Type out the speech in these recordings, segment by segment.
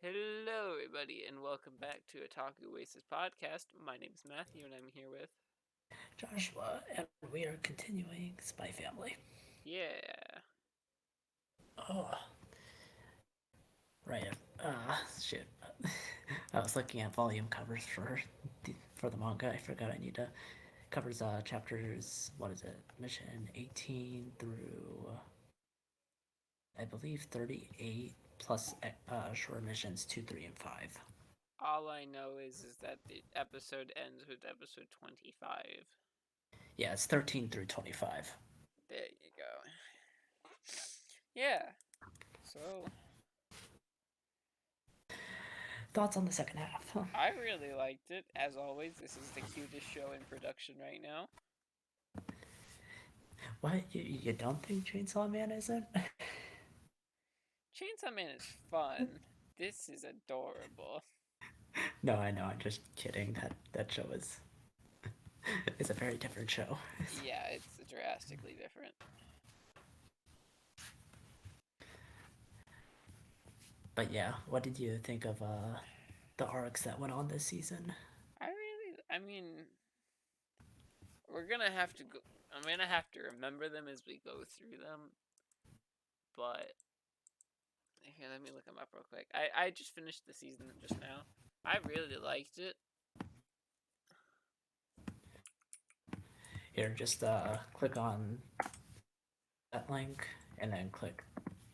Hello, everybody, and welcome back to Otaku Oasis podcast. My name is Matthew, and I'm here with. Joshua, and we are continuing Spy Family. Yeah. Oh, right. Shit. I was looking at volume covers for the manga. I forgot I need to covers chapters. What is it? Mission 18 through I believe 38 plus short missions 2, 3, and 5. All I know is that the episode ends with episode 25. Yeah, it's 13 through 25. There you go. Yeah. So, Thoughts on the second half? I really liked it. As always, this is the cutest show in production right now. What you don't think Chainsaw Man isn't? Chainsaw Man is fun. This is adorable. No, I know. I'm just kidding. That show is a very different show. Yeah, it's drastically different. But yeah, what did you think of the arcs that went on this season? I mean, we're gonna have to go. I'm gonna have to remember them as we go through them, but here, let me look them up real quick. I just finished the season just now. I really liked it. Here, just click on that link and then click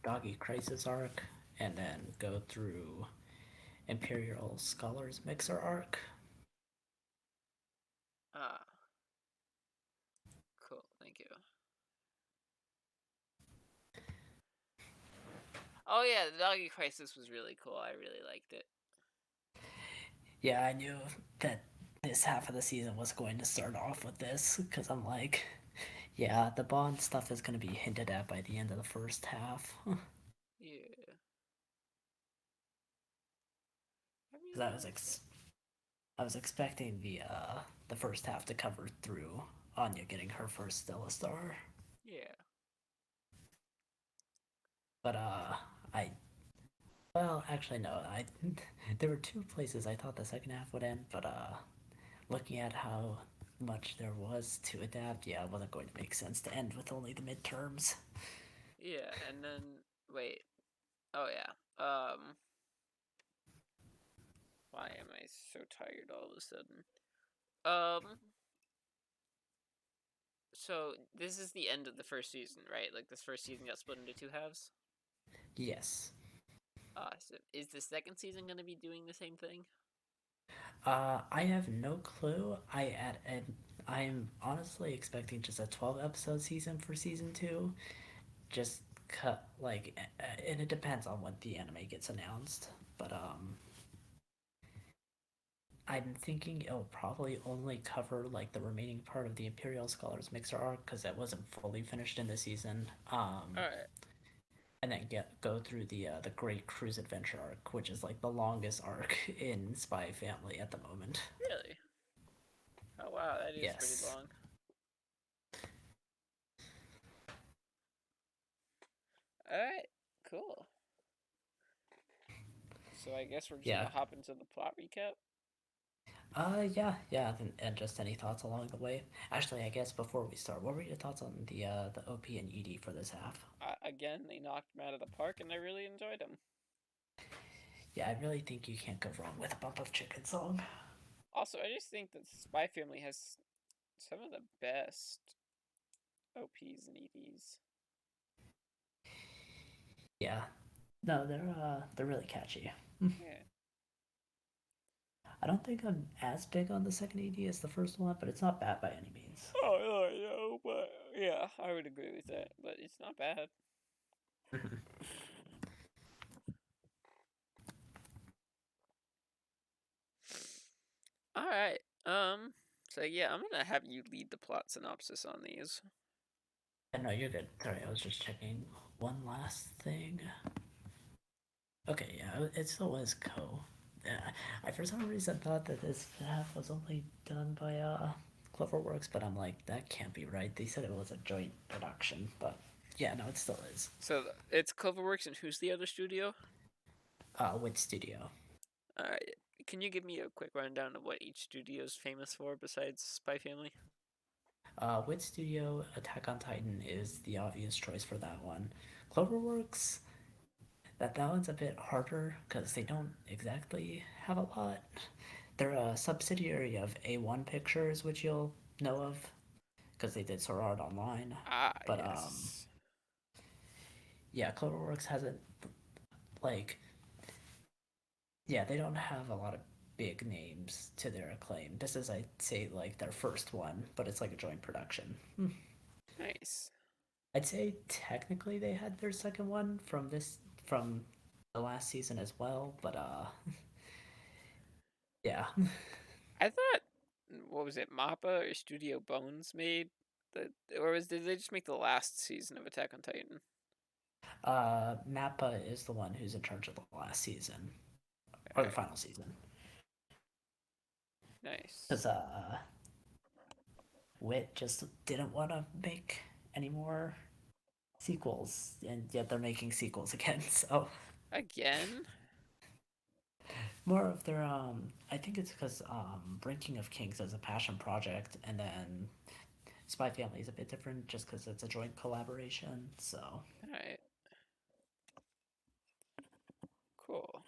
Doggy Crisis arc, and then go through Imperial Scholars Mixer arc. Ah, cool. Thank you. Oh yeah, the Doggy Crisis was really cool. I really liked it. Yeah, I knew that this half of the season was going to start off with this because I'm like, yeah, the Bond stuff is going to be hinted at by the end of the first half. Yeah, I Because really liked it. I was expecting the first half to cover through Anya getting her first Stella Star. Yeah, But I well actually no I there were two places I thought the second half would end, but looking at how much there was to adapt, yeah, it wasn't going to make sense to end with only the midterms. yeah, and then wait. Oh yeah. Why am I so tired all of a sudden? Um, so this is the end of the first season, right? Like this first season got split into two halves. Yes. So is the second season going to be doing the same thing? I have no clue. I'm honestly expecting just a 12 episode season for season 2. Just cut like and it depends on when the anime gets announced, but I'm thinking it'll probably only cover like the remaining part of the Imperial Scholars Mixer arc because that wasn't fully finished in the season. All right. And then go through the Great Cruise Adventure arc, which is like the longest arc in Spy Family at the moment. Really? Oh wow, that is pretty Yes. long. All right. Cool. So I guess we're just Yeah. gonna hop into the plot recap. Yeah, and just any thoughts along the way. Actually, I guess before we start, what were your thoughts on the OP and ED for this half? Again, they knocked him out of the park, and I really enjoyed him. Yeah, I really think you can't go wrong with a Bump of Chicken song. Also, I just think that Spy Family has some of the best OPs and EDs. Yeah, no, they're really catchy. Yeah. I don't think I'm as big on the second ED as the first one, but it's not bad by any means. Oh, I know, but yeah, I would agree with that. But it's not bad. All right. So yeah, I'm gonna have you lead the plot synopsis on these. No, you're good. Sorry, I was just checking one last thing. Okay, yeah, it still was Co. Yeah, I for some reason thought that this half was only done by Cloverworks, but I'm like, that can't be right. They said it was a joint production, but yeah, no, it still is. So it's Cloverworks, and who's the other studio? Wit Studio. All right. Can you give me a quick rundown of what each studio is famous for besides Spy Family? Wit Studio, Attack on Titan is the obvious choice for that one. Cloverworks, that one's a bit harder because they don't exactly have a lot. They're a subsidiary of A1 Pictures, which you'll know of because they did Sword Art Online. Ah, But yes. yeah, Cloverworks hasn't like yeah, they don't have a lot of big names to their acclaim. This is, I'd say, like their first one, but it's like a joint production. Nice. I'd say technically they had their second one from the last season as well, but yeah. I thought, what was it, Mappa or Studio Bones made the, or did they just make the last season of Attack on Titan? Mappa is the one who's in charge of the last season or the Alright, final season nice. because Wit just didn't want to make any more sequels, and yet they're making sequels again. So Again? more of their I think it's because Breaking of Kings is a passion project, and then Spy Family is a bit different just because it's a joint collaboration. So Alright, cool.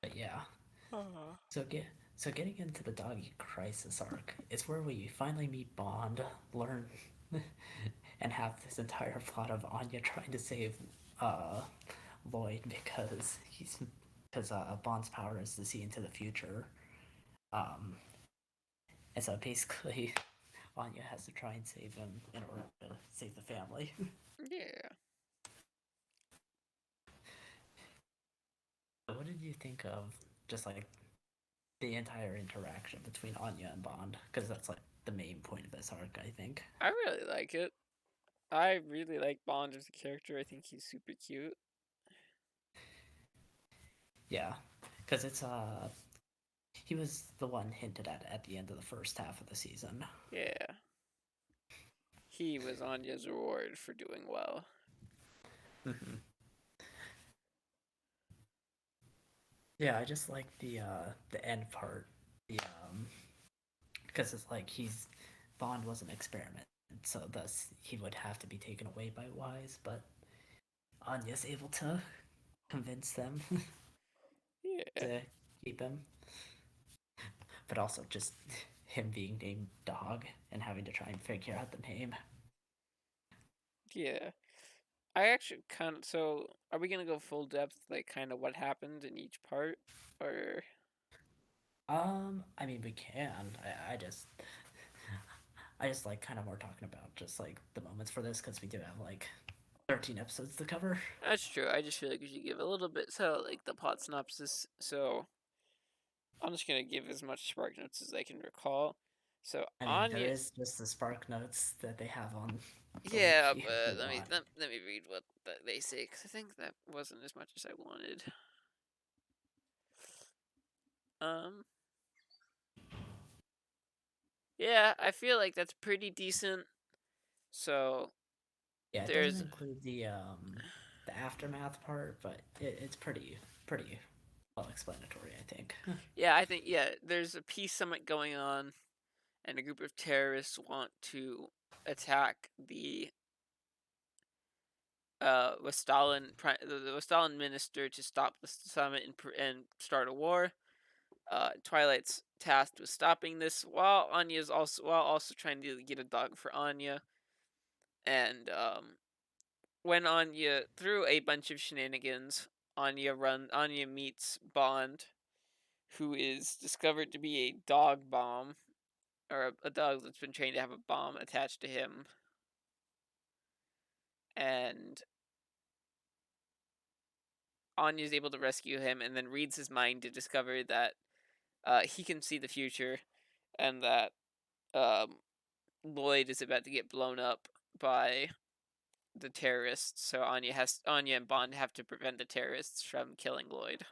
but yeah. Uh-huh. So getting into the Doggy Crisis arc is where we finally meet Bond, learn, and have this entire plot of Anya trying to save uh, Lloyd because Bond's power is to see into the future. Um, and so basically, Anya has to try and save him in order to save the family. Yeah. So what did you think of just like the entire interaction between Anya and Bond? Because that's like the main point of this arc, I think. I really like it. I really like Bond as a character. I think he's super cute. Yeah, because it's he was the one hinted at the end of the first half of the season. Yeah. He was Anya's reward for doing well. Mm-hmm. Yeah, I just like the end part. The because it's like he's Bond was an experiment, so thus he would have to be taken away by Wise, but Anya's able to convince them Yeah. to keep him. But also just him being named Dog and having to try and figure out the name. Yeah. I actually kind of, so are we gonna go full depth, like kind of what happened in each part? Or, I mean we can. I just like kind of more talking about just like the moments for this because we do have like 13 episodes to cover. that's true. I just feel like we should give a little bit, so like the plot synopsis. So I'm just gonna give as much spark notes as I can recall. So I mean, there Anya, is just the spark notes that they have on the yeah, wiki if but you let me want. let me read what they say because I think that wasn't as much as I wanted. Um, yeah, I feel like that's pretty decent. So Yeah, it doesn't there's, include the aftermath part, but it's pretty self explanatory, I think. yeah, I think, yeah, there's a peace summit going on, and a group of terrorists want to attack the the Stalin minister to stop the summit and start a war. Twilight's tasked with stopping this, while also trying to get a dog for Anya. And when Anya through a bunch of shenanigans, Anya meets Bond, who is discovered to be a dog bomb, or a dog that's been trained to have a bomb attached to him, and Anya's able to rescue him, and then reads his mind to discover that he can see the future, and that um, Lloyd is about to get blown up by the terrorists. So Anya and Bond have to prevent the terrorists from killing Lloyd.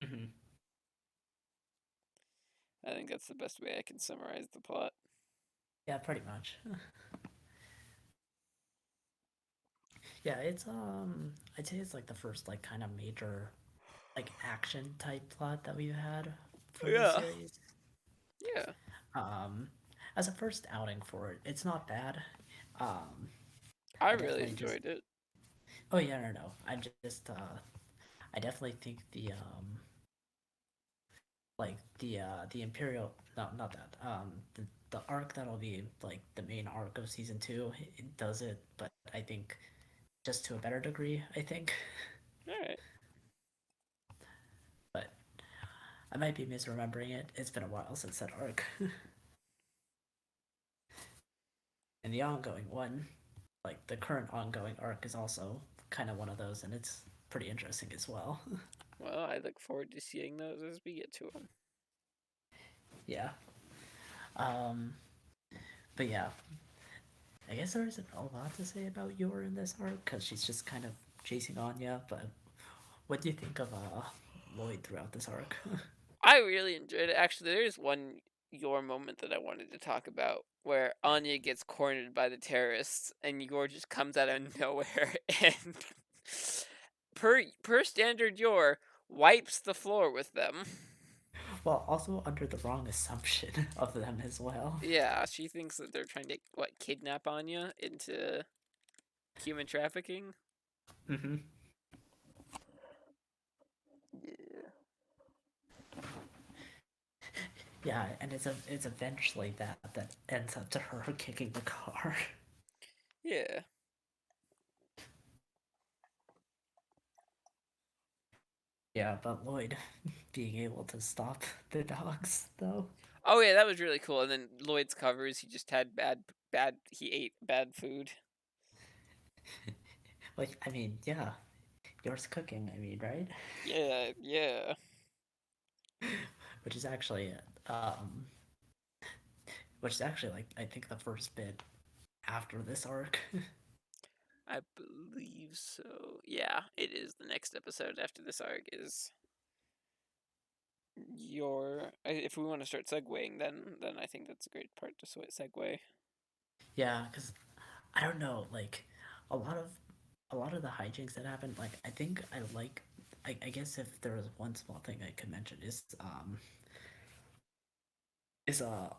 Mhm. I think that's the best way I can summarize the plot. Yeah, pretty much. Yeah, it's I'd say it's like the first like kind of major like action type plot that we've had for this Yeah. series. Yeah. Um, as a first outing for it, it's not bad. Um, I I really definitely just enjoyed it. oh yeah, no, I'm just I definitely think the Imperial, no, not that, the arc that'll be like the main arc of season two, it does it, but I think just to a better degree, I think. All right. But I might be misremembering it. It's been a while since that arc. And the ongoing one, like the current ongoing arc, is also kind of one of those, and it's pretty interesting as well. Well, I look forward to seeing those as we get to them. Yeah. Um, but yeah, I guess there isn't a lot to say about Yor in this arc because she's just kind of chasing Anya. But what do you think of Lloyd throughout this arc? I really enjoyed it. Actually, there's one your moment that I wanted to talk about where Anya gets cornered by the terrorists and Yor just comes out of nowhere and per standard Yor wipes the floor with them. Well, also under the wrong assumption of them as well. Yeah, she thinks that they're trying to kidnap Anya into human trafficking. Mm-hmm. Yeah. Yeah, and it's eventually that ends up to her kicking the car. Yeah. Yeah, but Lloyd being able to stop the dogs though. Oh yeah, that was really cool. And then Lloyd's covers, he just had he ate bad food. Like, I mean, yeah, yours cooking. I mean, right? Yeah, yeah. Which is actually um, which is actually like I think the first bit after this arc. I believe so. Yeah, it is the next episode after this arc is your. If we want to start segueing, then I think that's a great part to segue. Yeah, because I don't know, like a lot of a lot of the hijinks that happened. Like, I think I like. I guess if there was one small thing I could mention is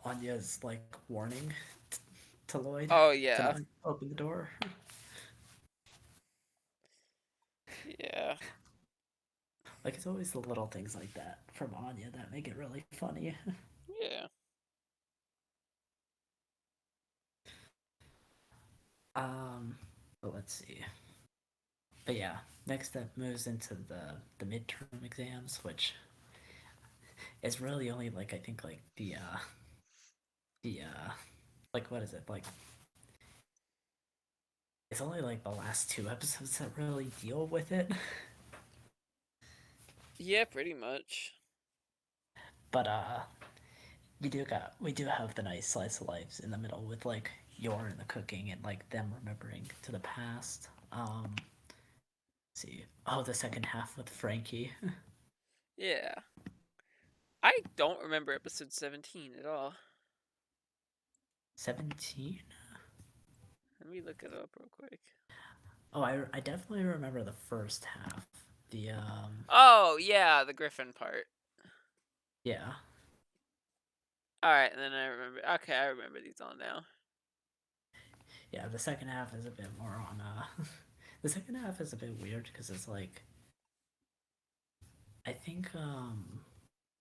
Anya's like warning to Lloyd Oh to yeah, not open the door. yeah, Like, it's always the little things like that from Anya that make it really funny. yeah. But let's see. But yeah, next up moves into the midterm exams, which is really only like I think like the like what is it like? It's only like the last two episodes that really deal with it. Yeah, pretty much. But we do have the nice slice of lives in the middle with like Yor and the cooking and like them remembering to the past. Let's see. Oh, the second half with Frankie. Yeah. I don't remember episode 17 at all. 17. Let me look it up real quick. Oh, I definitely remember the first half. The Oh, yeah, the Griffin part. yeah. Alright, and then I remember. Okay, I remember these all now. Yeah, the second half is a bit more on the second half is a bit weird because it's like I think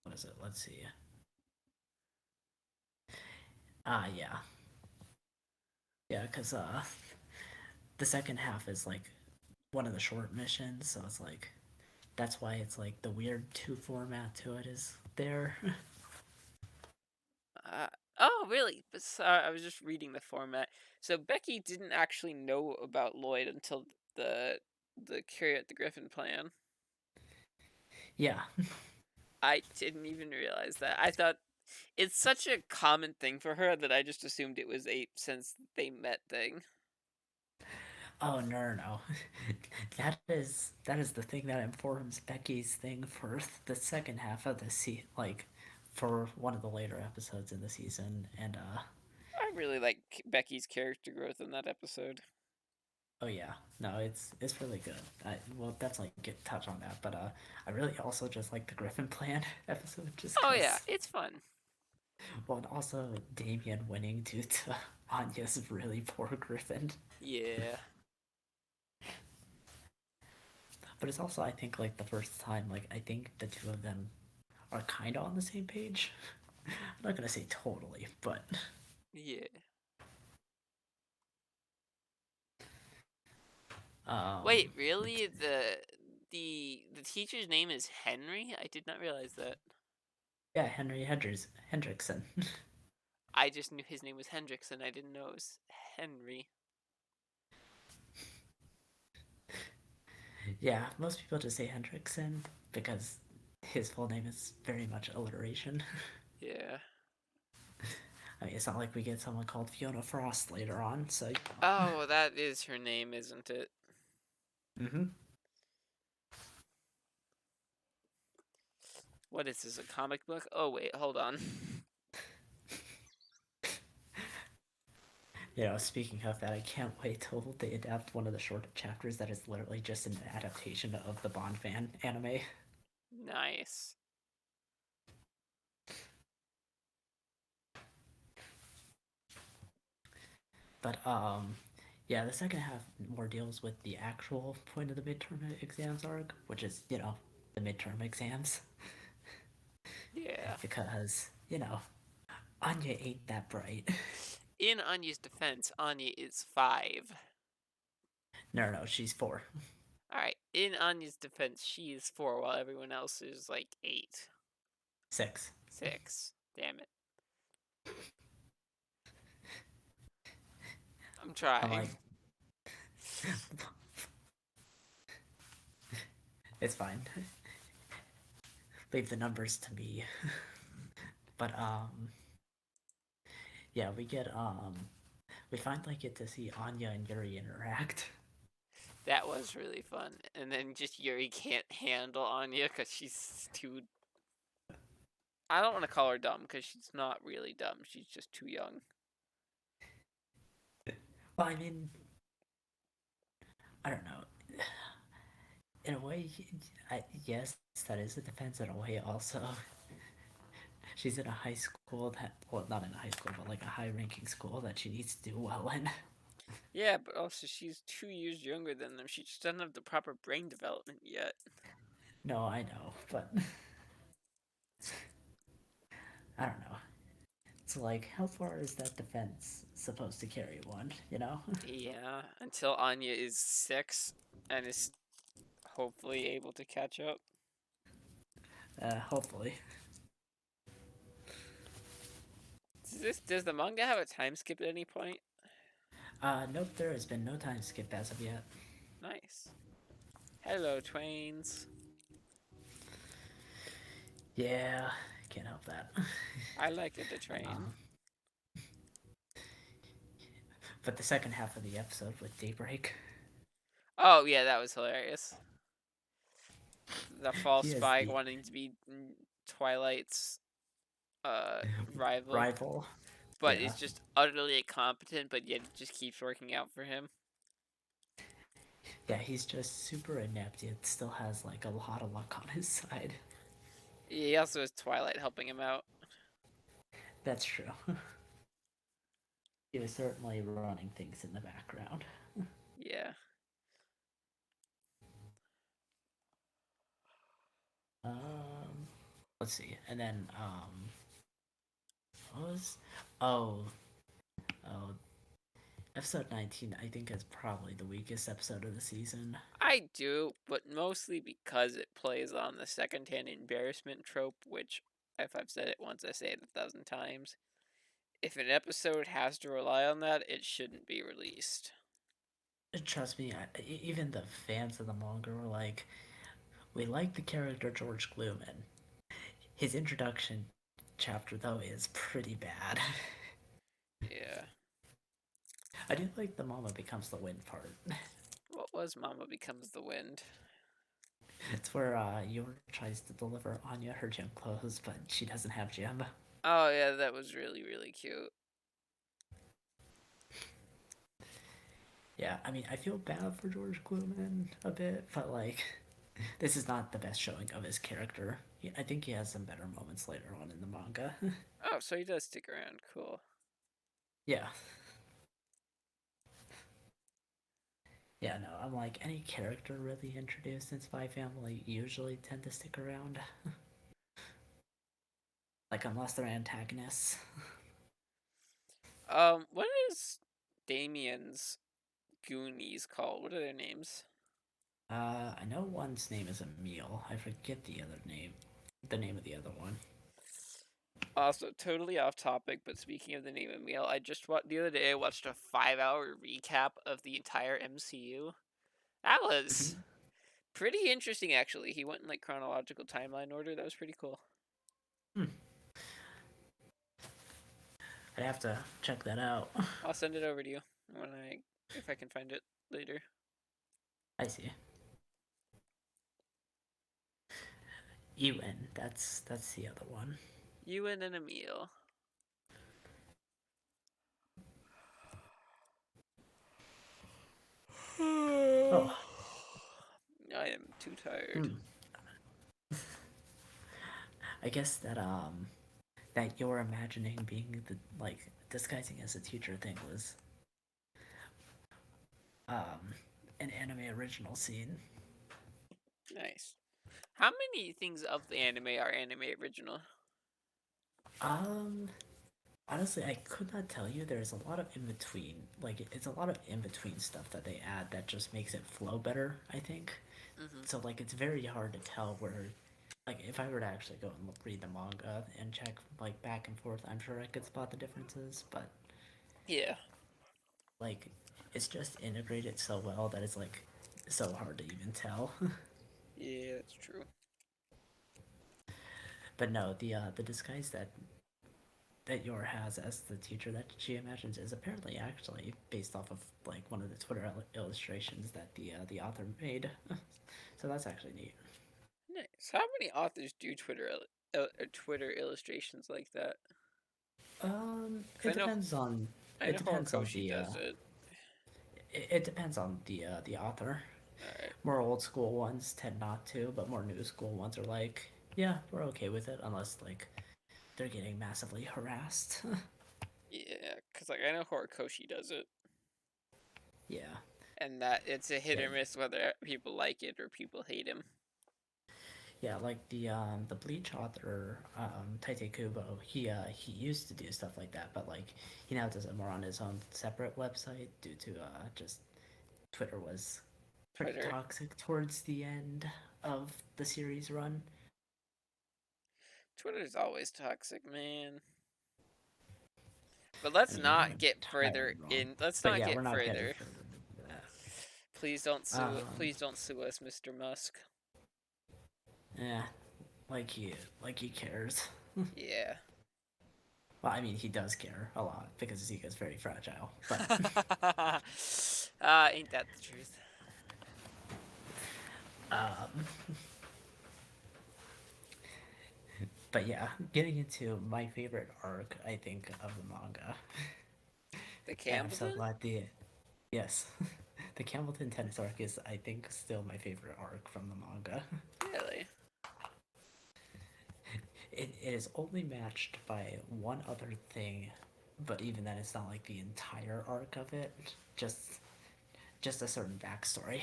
what is it? Let's see. Yeah. Yeah, cuz the second half is like one of the short missions, so it's like that's why it's like the weird two format to it is there. Uh, oh, really? I was just reading the format. So Becky didn't actually know about Lloyd until the the Carry Out the Griffin plan. Yeah. I didn't even realize that. I thought it's such a common thing for her that I just assumed it was a since they met thing. Oh no, no, no. That is the thing that informs Becky's thing for the second half of the like for one of the later episodes in the season, and I really like Becky's character growth in that episode. Oh yeah, no, it's really good. I will definitely get touch on that, but I really also just like the Griffin Plan episode just Oh yeah, because. it's fun. Well, and also Damien winning due to Anya's really poor Griffin. Yeah. But it's also I think like the first time like I think the two of them are kind of on the same page. I'm not gonna say totally, but Yeah. Wait, let's really? see. The teacher's name is Henry? I did not realize that. Yeah, Henry Hendrickson. I just knew his name was Hendrickson. I didn't know it was Henry. Yeah, most people just say Hendrickson because his full name is very much alliteration. Yeah. I mean, it's not like we get someone called Fiona Frost later on, so you know. Oh, that is her name, isn't it? Mm-hmm. What is this, a comic book? Oh, wait, hold on. You know, speaking of that, I can't wait till they adapt one of the short chapters that is literally just an adaptation of the Bond fan anime. Nice. But yeah, the second half more deals with the actual point of the midterm exams arc, which is the midterm exams, Yeah. because Anya ain't that bright. In Anya's defense, Anya is 5. No, she's 4, Alright, in Anya's defense, she is 4 while everyone else is like 8. 6. 6. Damn it. I'm I'm trying. like, it's fine. Leave the numbers to me. But yeah, we finally get to see Anya and Yuri interact. That was really fun. And then just Yuri can't handle Anya because she's too. I don't want to call her dumb because she's not really dumb. She's just too young. Well, I mean, I don't know. In a way, yes, that is a defense. In a way, also, she's in a high school that, well, not in a high school, but like a high-ranking school that she needs to do well in. Yeah, but also she's 2 years younger than them. She just doesn't have the proper brain development yet. No, I know, but I don't know. It's like, how far is that defense supposed to carry one? You know? Yeah, until Anya is 6 and is hopefully able to catch up. Hopefully. Does the manga have a time skip at any point? Nope, there has been no time skip as of yet. Nice. Hello, Twains. Yeah, can't help that. I like it, the train. Um, but the second half of the episode with Daybreak, Oh yeah, that was hilarious. The false he is spy the wanting to be Twilight's uh rival, rival. but Yeah, is just utterly incompetent, but yet it just keeps working out for him. yeah, he's just super inept, yet still has like a lot of luck on his side. He also has Twilight helping him out. That's true. He was certainly running things in the background. Yeah. Um, let's see, and then what was oh oh episode 19? I think is probably the weakest episode of the season. I do, but mostly because it plays on the secondhand embarrassment trope, which, if I've said it once, I say it 1,000 times. If an episode has to rely on that, it shouldn't be released. Trust me, even the fans of the manga were like, we like the character George Glooman. His introduction chapter though is pretty bad. Yeah. I do like the mama becomes the wind part. What was Mama Becomes the Wind? It's where Yor tries to deliver Anya her gym clothes, but she doesn't have gym. Oh, yeah, that was really, really cute. yeah, I mean, I feel bad for George Clooney a bit, but like, this is not the best showing of his character. I think he has some better moments later on in the manga. Oh, so he does stick around. Cool. Yeah. Yeah, no, I'm like, any character really introduced in Spy Family usually tend to stick around. Like, unless they're antagonists. What is Damien's Goonies called? What are their names? I know one's name is Emil. I forget the other name. The name of the other one. Also, totally off topic, but speaking of the name of Emil, I just the other day I watched a 5-hour recap of the entire MCU. That was pretty interesting, actually. He went in like chronological timeline order. That was pretty cool. Hmm. I'd have to check that out. I'll send it over to you if I can find it later. I see. Ewan, that's the other one. Ewan and Emil. Oh, I am too tired. hmm. I guess that you're imagining being the like disguising as a teacher thing was um an anime original scene. Nice. How many things of the anime are anime original? Um Honestly, I could not tell you. There's a lot of in between. Like it's a lot of in between stuff that they add that just makes it flow better, I think. Mm-hmm. So like it's very hard to tell where like if I were to actually go and read the manga and check like back and forth, I'm sure I could spot the differences, but Yeah. like it's just integrated so well that it's like so hard to even tell. Yeah, that's true. But no, the disguise that Yor has as the teacher that she imagines is apparently actually based off of like one of the Twitter illustrations that the author made. So that's actually neat. Nice. How many authors do Twitter illustrations like that? It Because depends on I it know depends on Horikoshi does it. it depends on the author. All right. More old school ones tend not to, but more new school ones are like, yeah, we're okay with it unless like they're getting massively harassed. Yeah, because like I know Horikoshi does it, Yeah, and that it's a hit yeah, or miss whether people like it or people hate him. yeah. Like the Bleach author Taite Kubo, he used to do stuff like that, but like he now does it more on his own separate website due to just Twitter was pretty Twitter. toxic towards the end of the series run. Twitter's always toxic, man. But I let's mean, you're not not get entirely further wrong, in. Let's but not yeah, get we're not getting further. further into that. Please don't sue. Um, Please don't sue us, Mr. Musk. yeah, like he cares. Yeah. Well, I mean, he does care a lot because Zeke is very fragile. But Ain't that the truth? um, but yeah, getting into my favorite arc, I think, of the manga, The and I'm so Campbellton? glad the yes, the Campbellton tennis arc is, I think, still my favorite arc from the manga. Really? It is only matched by one other thing, but even then, it's not like the entire arc of it. Just a certain backstory.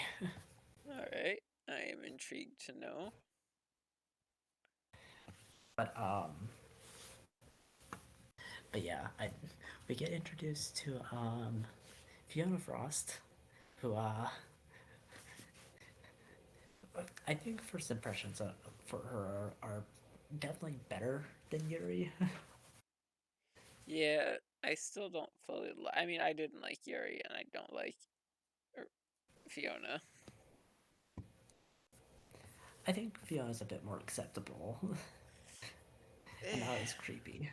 All right. I am intrigued to know. But but yeah, we get introduced to Fiona Frost, who I think first impressions for her are definitely better than Yuri. Yeah, I still don't fully. I mean, I didn't like Yuri, and I don't like er, Fiona. I think Fiona's a bit more acceptable and not as creepy.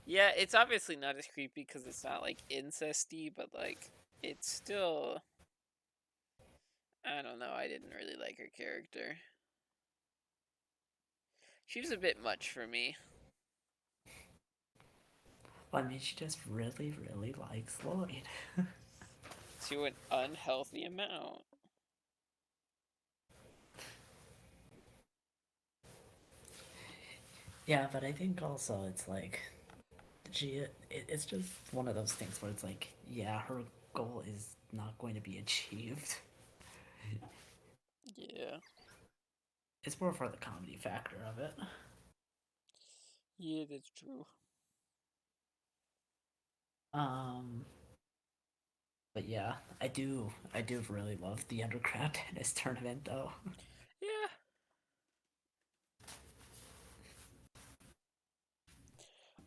Yeah, it's obviously not as creepy because it's not like incesty, but like it's still. I don't know. I didn't really like her character. She was a bit much for me. Well, I mean, she just really, really likes Lloyd. to an unhealthy amount. Yeah, but I think also it's like it's just one of those things where it's like, yeah, her goal is not going to be achieved. Yeah. It's more for the comedy factor of it. Yeah, that's true. Um, but yeah, I do really love the underground tennis tournament though. Yeah.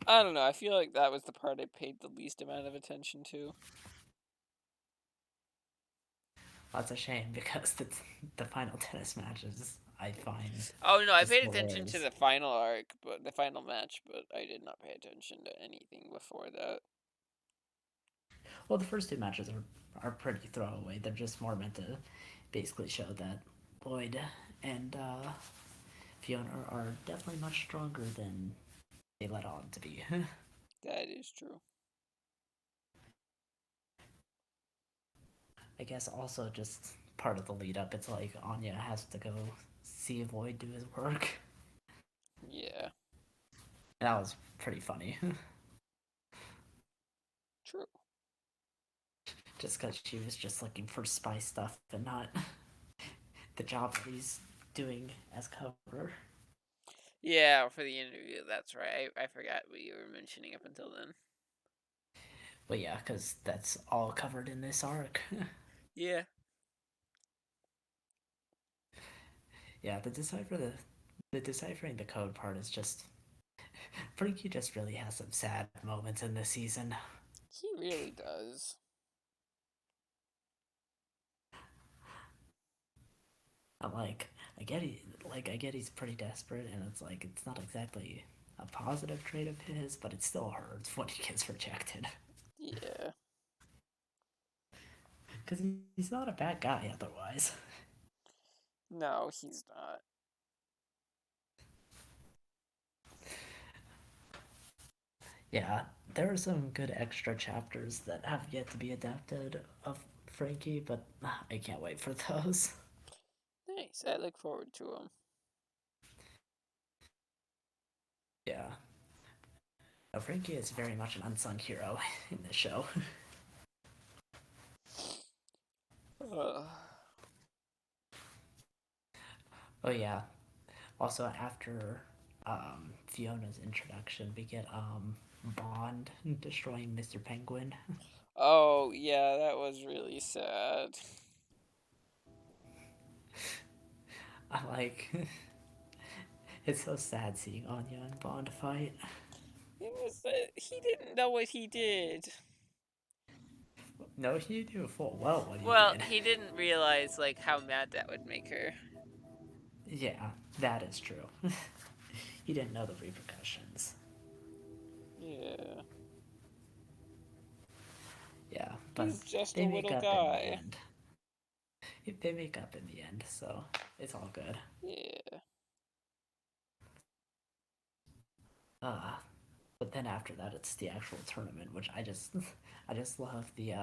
I don't know. I feel like that was the part I paid the least amount of attention to. That's a shame because the final tennis matches I find Oh no, I just paid attention to hilarious. the final arc, but the final match, but I did not pay attention to anything before that. Well, the first two matches are pretty throwaway. They're just more meant to basically show that Lloyd and Fiona are definitely much stronger than they let on to be. That is true. I guess also just part of the lead up. It's like Anya has to go see Lloyd do his work. Yeah. That was pretty funny. True. Just because she was just looking for spy stuff and not the job that he's doing as cover. Yeah, for the interview, that's right. I forgot what you were mentioning up until then. But yeah, because that's all covered in this arc. Yeah. Yeah, the deciphering the code part is just Frankie just really has some sad moments in this season. He really does. I'm like, I get he's pretty desperate, and it's like it's not exactly a positive trait of his, but it still hurts when he gets rejected. Yeah. Because he's not a bad guy otherwise. No, he's not. Yeah, there are some good extra chapters that have yet to be adapted of Frankie, but I can't wait for those. Nice. I look forward to him. Yeah. Now, Frankie is very much an unsung hero in this show. Uh, Oh yeah. Also, after Fiona's introduction, we get Bond destroying Mr. Penguin. oh, yeah, that was really sad. I'm like, it's so sad seeing Anya and Bond fight. It was. He didn't know what he did. No, he knew full well what he Well, did. he didn't realize like how mad that would make her. Yeah, that is true. He didn't know the repercussions. Yeah. Yeah, but He's just a they make little up in the guy. end. They make up in the end, so it's all good. Yeah. Uh, but then after that, it's the actual tournament, which I just love the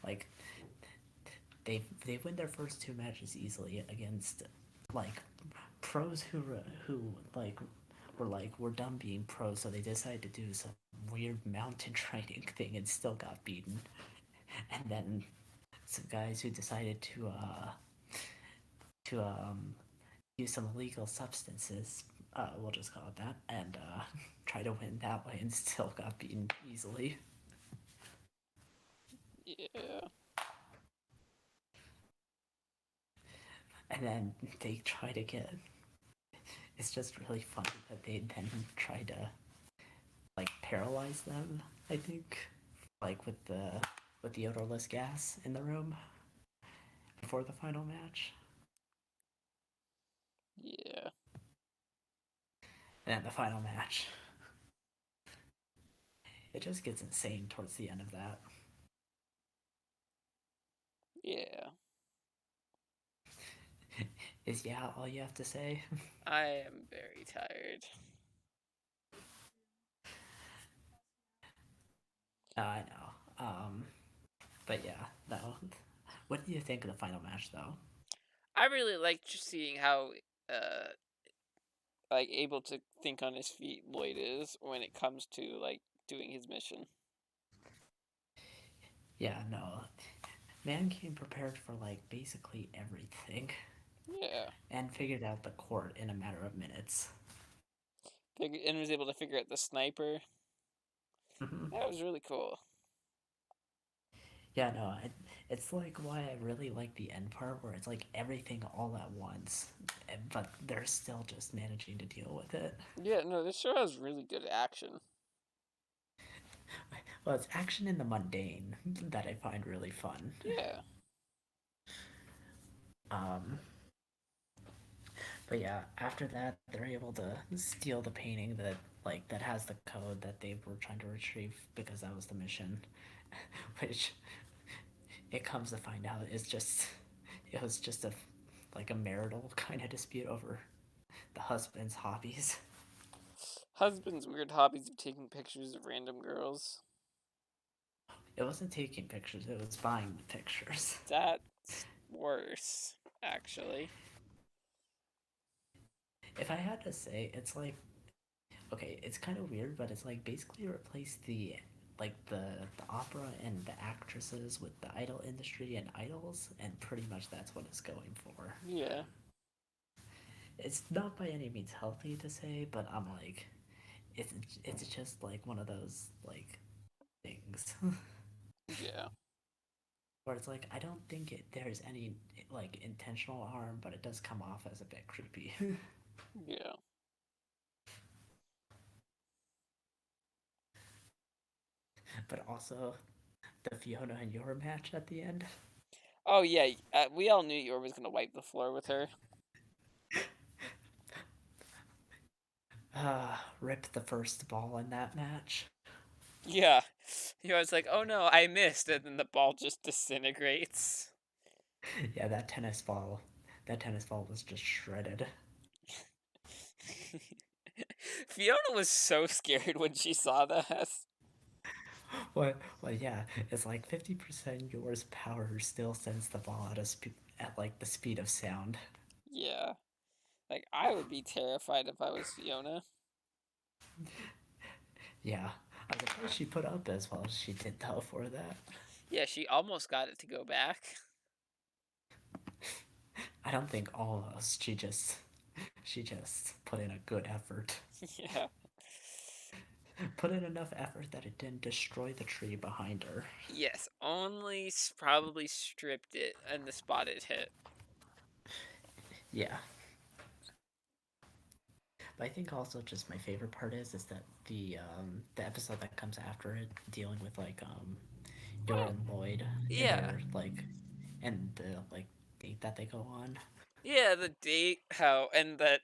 like they win their first two matches easily against like pros who like were like we're done being pros, so they decided to do some weird mountain training thing and still got beaten. And then some guys who decided to use some illegal substances, we'll just call it that, and try to win that way and still got beaten easily. Yeah. And then they try to get. It's just really funny that they then try to like paralyze them. I think, like with the odorless gas in the room before the final match. Yeah. And then the final match, it just gets insane towards the end of that. Yeah. Is yeah all you have to say? I am very tired. I know. But yeah, no. What do you think of the final match, though? I really like just seeing how uh like able to think on his feet Lloyd is when it comes to like doing his mission. Yeah, no. Man came prepared for like basically everything Yeah, and figured out the court in a matter of minutes. and was able to figure out the sniper. Hmm. That was really cool. Yeah, no, it's like why I really like the end part where it's like everything all at once, but they're still just managing to deal with it. Yeah, no, this show has really good action. Well, it's action in the mundane that I find really fun. Yeah, Um, but yeah, after that, they're able to steal the painting that has the code that they were trying to retrieve because that was the mission, which it comes to find out is just it was just a marital kind of dispute over the husband's hobbies. husband's weird hobbies of taking pictures of random girls. It wasn't taking pictures; it was buying the pictures. That's worse, actually. If I had to say, it's like okay, it's kind of weird, but it's like basically replace the opera and the actresses with the idol industry and idols, and pretty much that's what it's going for. Yeah, It's not by any means healthy to say, but I'm like, it's it's just like one of those like things yeah, where it's like I don't think there's any like intentional harm, but it does come off as a bit creepy. yeah. But also the Fiona and Yor match at the end. Oh yeah, we all knew Yor was gonna wipe the floor with her. Rip the first ball in that match. Yeah, he was like, "Oh no, I missed," and then the ball just disintegrates. Yeah, that tennis ball was just shredded. Fiona was so scared when she saw that. Well, yeah, it's like 50% yours power still sends the ball at like the speed of sound. Yeah, like I would be terrified if I was Fiona. Yeah, I'm surprised she put up as well as she did though for that. Yeah, she almost got it to go back. I don't think all of us. She just put in a good effort. Yeah. Put in enough effort that it didn't destroy the tree behind her. Yes, only probably stripped it and the spot it hit. Yeah, but I think also just my favorite part is that the episode that comes after it dealing with like Yor Oh, and Lloyd in yeah. their like and the like date that they go on. Yeah, the date, how, and that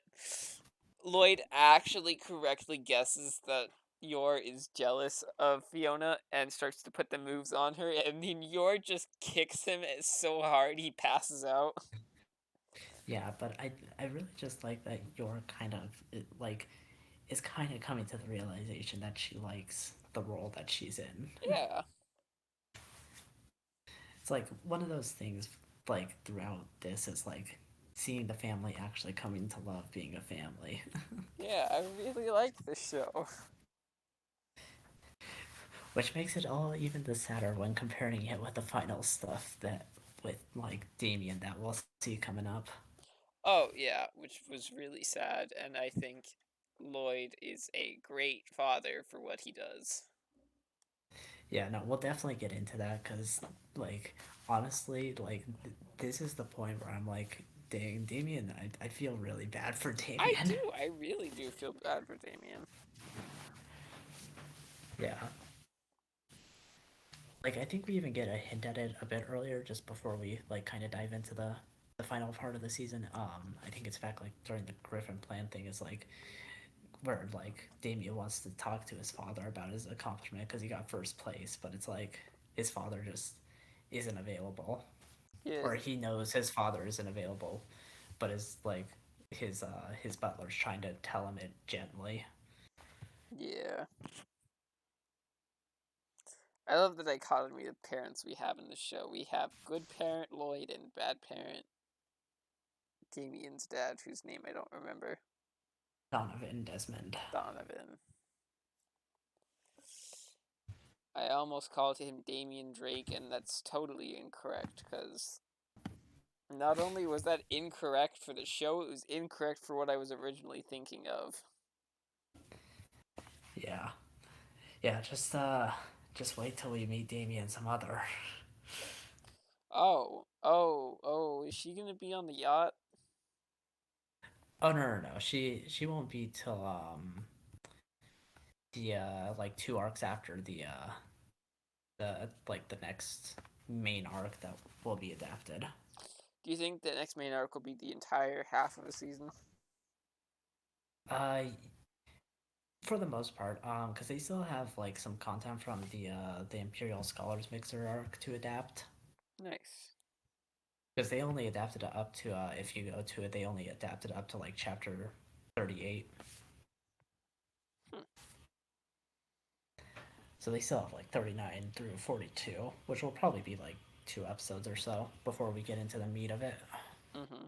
Lloyd actually correctly guesses that Yor is jealous of Fiona and starts to put the moves on her, and then Yor just kicks him so hard he passes out. Yeah, but I really just like that Yor kind of like is kind of coming to the realization that she likes the role that she's in. Yeah, It's like one of those things like throughout this is like seeing the family actually coming to love being a family. yeah, I really like this show. Which makes it all even the sadder when comparing it with the final stuff that with like Damien that we'll see coming up. Oh, yeah, which was really sad, and I think Lloyd is a great father for what he does. Yeah, no, we'll definitely get into that because like honestly, like this is the point where I'm like, dang, Damien, I feel really bad for I Damien. do, I really do feel bad for Damien. Yeah. Like I think we even get a hint at it a bit earlier, just before we like kind of dive into the final part of the season. I think it's back like during the Griffin plan thing is like where like Damien wants to talk to his father about his accomplishment because he got first place, but it's like his father just isn't available, Yes, or he knows his father isn't available, but is like his butler's trying to tell him it gently. yeah. I love the dichotomy of parents we have in the show. We have good parent Lloyd and bad parent Damien's dad, whose name I don't remember. Donovan Desmond. Donovan. I almost called him Damien Drake, and that's totally incorrect, because not only was that incorrect for the show, it was incorrect for what I was originally thinking of. Yeah. Yeah, just wait till we meet Damien's mother. Oh, is she gonna be on the yacht? Oh no. She won't be till the like 2 arcs after the next main arc that will be adapted. Do you think the next main arc will be the entire half of a season? Uh for the most part, because they still have like some content from the Imperial Scholars Mixer arc to adapt. Nice. Because they only adapted it up to if you go to it, they only adapted up to like chapter 38. Hmm. So they still have like 39 through 42, which will probably be like 2 episodes or so before we get into the meat of it. Mm-hmm.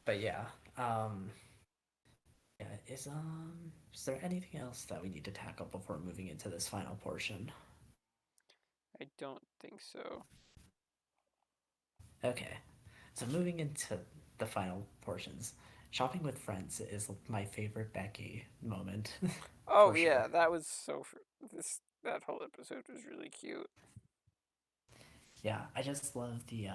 But yeah, um, yeah, is there anything else that we need to tackle before moving into this final portion? I don't think so. Okay, so moving into the final portions, shopping with friends is my favorite Becky moment, Oh for yeah, sure. that was that whole episode was really cute. Yeah, I just love the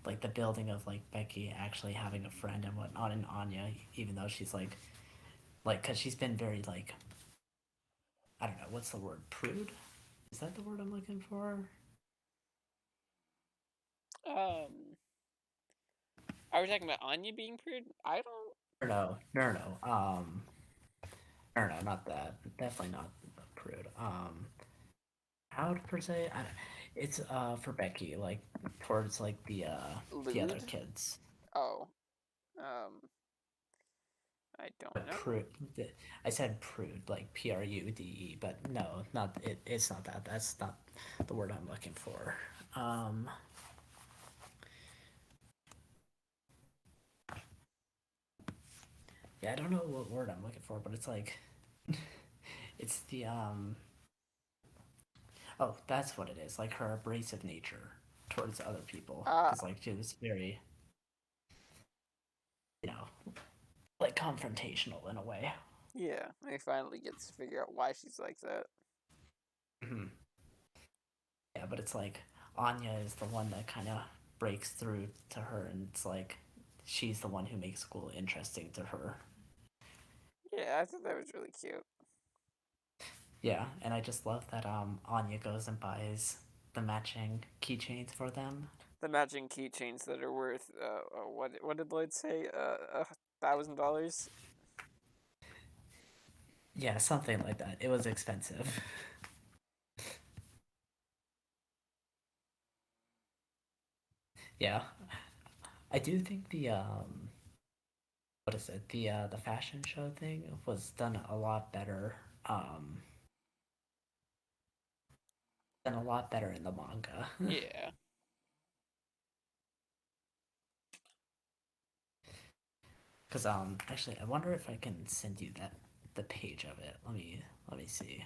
like the building of like Becky actually having a friend and whatnot, and Anya, even though she's like because she's been very like I don't know what's the word, prude, is that the word I'm looking for? Um, are we talking about Anya being prude? I don't. No, not that, definitely not prude. Proud per se, it's for Becky, like towards like the other Lewd? kids. Oh, um, I don't But know. prude, I said prude, like Prude, but no, not it. It's not that. That's not the word I'm looking for. Um, yeah, I don't know what word I'm looking for, but it's like it's the oh, that's what it is. Like her abrasive nature towards other people, Ah, because like she was very, you know, like confrontational in a way. yeah. I finally get to figure out why she's like that. Mhm. Yeah, but it's like Anya is the one that kind of breaks through to her, and it's like she's the one who makes school interesting to her. Yeah, I thought that was really cute. Yeah, and I just love that Anya goes and buys the matching keychains for them. The matching keychains that are worth what did Lloyd say? $1,000. Yeah, something like that. It was expensive. Yeah, I do think the what is it? The fashion show thing was done a lot better. Done a lot better in the manga. Yeah. Cause actually I wonder if I can send you the page of it. Let me see.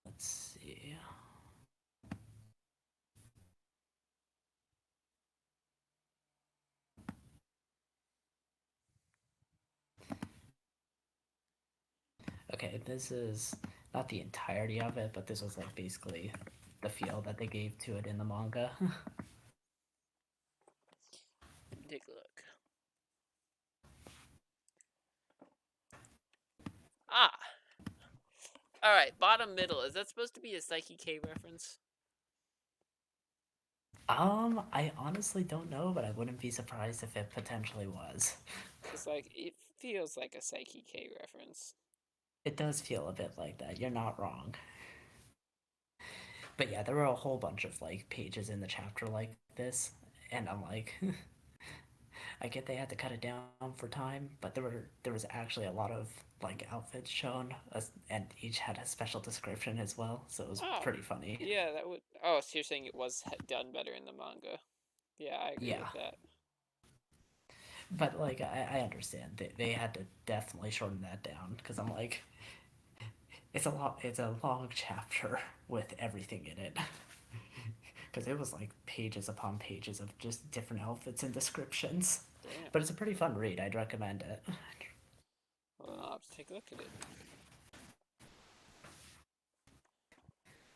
Let's see. Okay, this is not the entirety of it, but this was like basically the feel that they gave to it in the manga. Take a look. Ah, all right. Bottom middle. Is that supposed to be a Psyche K reference? I honestly don't know, but I wouldn't be surprised if it potentially was. Cause like it feels like a Psyche K reference. It does feel a bit like that. You're not wrong. But yeah, there were a whole bunch of like pages in the chapter like this, and I'm like, I get they had to cut it down for time, but there was actually a lot of like outfits shown, and each had a special description as well, so it was Oh, pretty funny. yeah, that would. Oh, so you're saying it was done better in the manga? Yeah, I agree Yeah, with that. but like I understand they had to definitely shorten that down because I'm like, it's a long chapter with everything in it. Because it was like pages upon pages of just different outfits and descriptions. Damn. But it's a pretty fun read. I'd recommend it. Well, I'll have to take a look at it.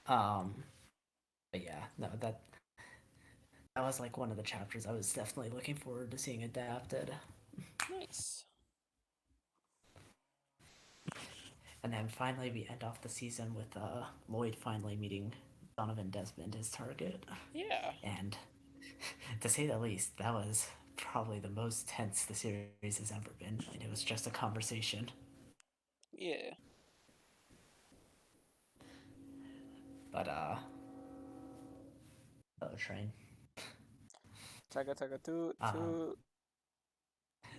Um, but yeah, no, that was like one of the chapters I was definitely looking forward to seeing adapted. Nice. And then finally, we end off the season with Lloyd finally meeting Donovan Desmond, his target. Yeah. And to say the least, that was probably the most tense the series has ever been. And it was just a conversation. Yeah. But, train. Taga taga toot Um, toot.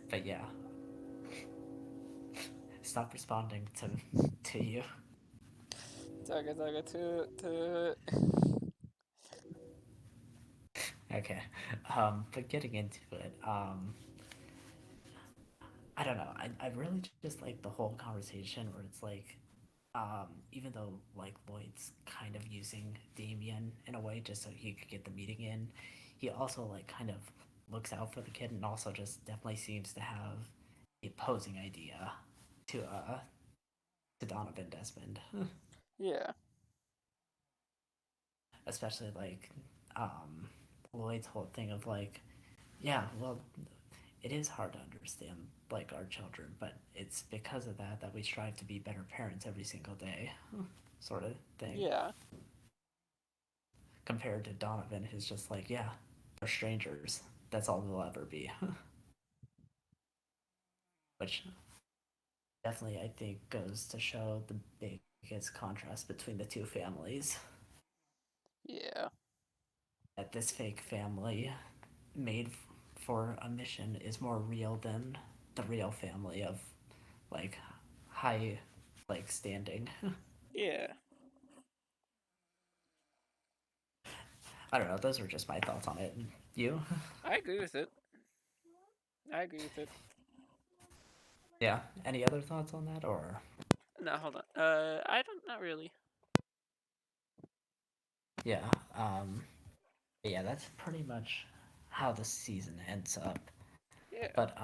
but yeah, stop responding to you. Taga taga toot toot. Okay. But getting into it, I don't know. I really just like the whole conversation where it's like, even though like Lloyd's kind of using Damien in a way just so he could get the meeting in, he also like kind of looks out for the kid and also just definitely seems to have a posing idea to Donovan Desmond, Yeah. especially like um Lloyd's whole thing of like, yeah, well, it is hard to understand like our children, but it's because of that that we strive to be better parents every single day, sort of thing. Yeah. Compared to Donovan, who's just like, yeah, they're strangers. That's all they'll ever be. Which definitely, I think, goes to show the biggest contrast between the two families. Yeah. That this fake family made for a mission is more real than the real family of like high like standing. Yeah. I don't know. Those were just my thoughts on it. And you? I agree with it. I agree with it. Yeah. Any other thoughts on that, or No, hold on. I don't. Not really. yeah? Yeah, that's pretty much how the season ends up. Yeah. But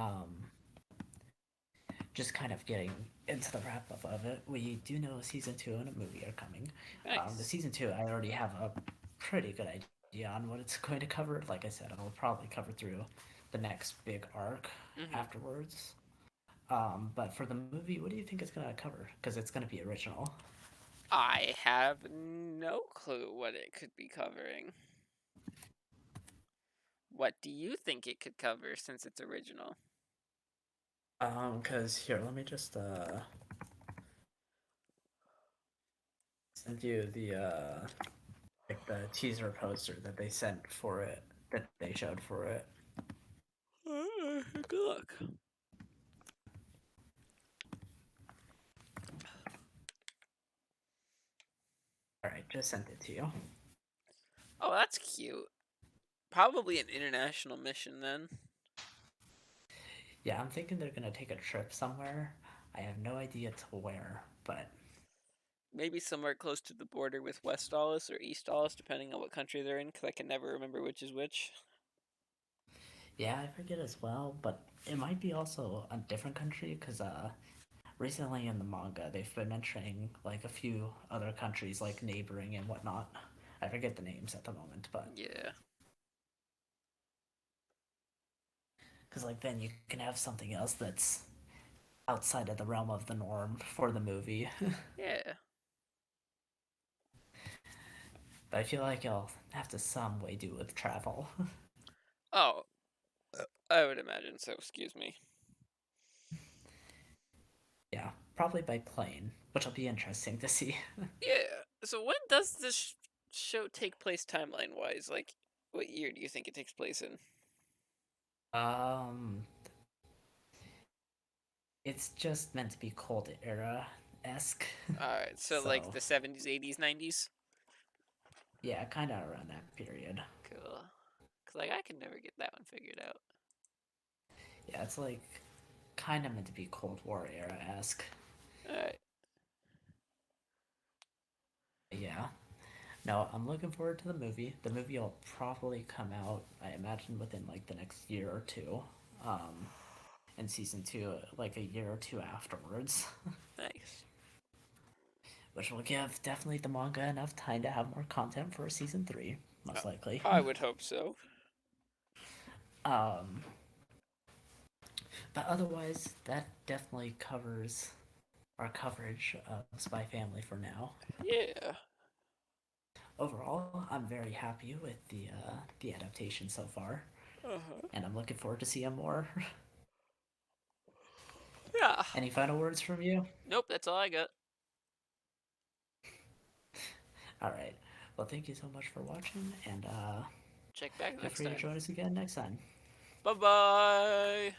just kind of getting into the wrap up of it, we do know season two and a movie are coming. The Nice. season two, I already have a pretty good idea on what it's going to cover. Like I said, I'll probably cover through the next big arc Mhm. afterwards. But for the movie, what do you think it's gonna cover? Because it's gonna be original. I have no clue what it could be covering. What do you think it could cover since it's original? Because here, let me just send you the like the teaser poster that they sent for it, that they showed for it. Good luck. All right, just sent it to you. Oh, that's cute. Probably an international mission then. Yeah, I'm thinking they're gonna take a trip somewhere. I have no idea to where, but Maybe somewhere close to the border with West Dallas or East Dallas, depending on what country they're in, because I can never remember which is which. yeah, I forget as well. But it might be also a different country because recently in the manga they've been mentioning like a few other countries like neighboring and whatnot. I forget the names at the moment, but Yeah. because like then you can have something else that's outside of the realm of the norm for the movie. Yeah. But I feel like it'll have to some way do with travel. Oh, I would imagine so. Excuse me. Yeah, probably by plane, which will be interesting to see. Yeah. So when does this show take place timeline wise? Like, what year do you think it takes place in? Um, it's just meant to be cold era esque. Alright, so like So the 70s, 80s, 90s? yeah, kind of around that period. Cool. Cause like I could never get that one figured out. Yeah, it's like kind of meant to be Cold War era esque. Alright. Yeah. No, I'm looking forward to the movie. The movie will probably come out, I imagine, within like the next year or two. Um, and season two, like a year or two afterwards, Nice. which will give definitely the manga enough time to have more content for season three, Uh, most likely. I would hope so. um, but otherwise, that definitely covers our coverage of Spy Family for now. Yeah. Overall, I'm very happy with the adaptation so far, Uh-huh. and I'm looking forward to seeing more. Yeah. Any final words from you? Nope, that's all I got. All right. Well, thank you so much for watching, and Check back feel next free to time. join us again next time. Bye-bye.